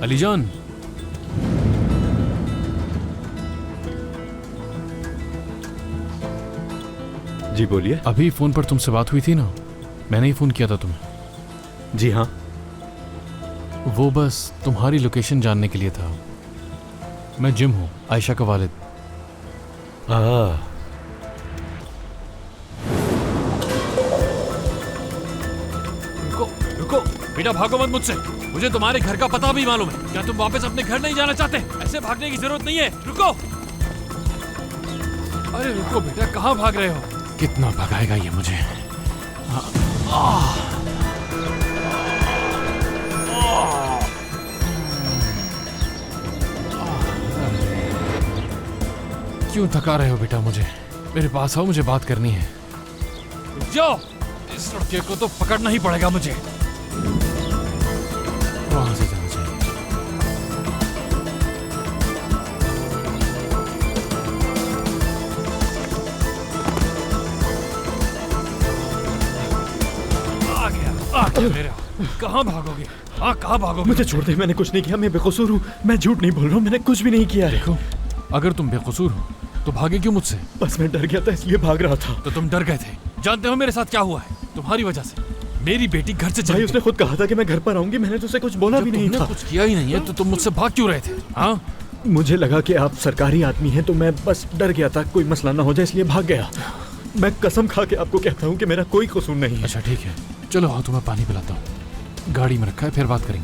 अलीजान, जी बोलिए। अभी फोन पर तुमसे बात हुई थी ना, मैंने ही फोन किया था तुम्हें। जी हाँ। वो बस तुम्हारी लोकेशन जानने के लिए था। मैं जिम हूँ, आयशा का वालिद। रुको रुको बेटा, भागो मत मुझसे। मुझे तुम्हारे घर का पता भी मालूम है। क्या तुम वापस अपने घर नहीं जाना चाहते? ऐसे भागने की जरूरत नहीं है, रुको। अरे रुको बेटा, कहाँ भाग रहे हो? कितना भगाएगा ये मुझे? क्यों थका रहे हो बेटा मुझे? मेरे पास आओ, मुझे बात करनी है। जाओ, इस लड़के को तो पकड़ना ही पड़ेगा मुझे। वहां से जाना चाहिए। आ गया मेरा। कहाँ भागोगे? हाँ, कहाँ भागोगे? मुझे छोड़ दे, मैंने कुछ नहीं किया, मैं बेकसूर हूँ। मैं झूठ नहीं बोल रहा हूँ, मैंने कुछ भी नहीं किया है। देखो, अगर तुम बेकसूर हो तो भागे क्यों मुझसे? बस मैं डर गया था इसलिए भाग रहा था। तो तुम डर गए थे। जानते हो मेरे साथ क्या हुआ है? तुम्हारी वजह से मेरी बेटी घर से चली भाई गई। उसने खुद कहा था कि मैं घर पर आऊंगी, मैंने तो उसे कुछ बोला भी नहीं तुमने था। कुछ किया ही नहीं है तो तुम मुझसे भाग क्यों रहे थे? हाँ, मुझे लगा कि आप सरकारी आदमी हैं तो मैं बस डर गया था कोई मसला ना हो जाए, इसलिए भाग गया। मैं कसम खा के आपको कहता हूँ कि मेरा कोई कसूर नहीं है। अच्छा ठीक है, चलो आओ तुम्हें पानी पिलाता हूँ। गाड़ी में रखा है, फिर बात करेंगे।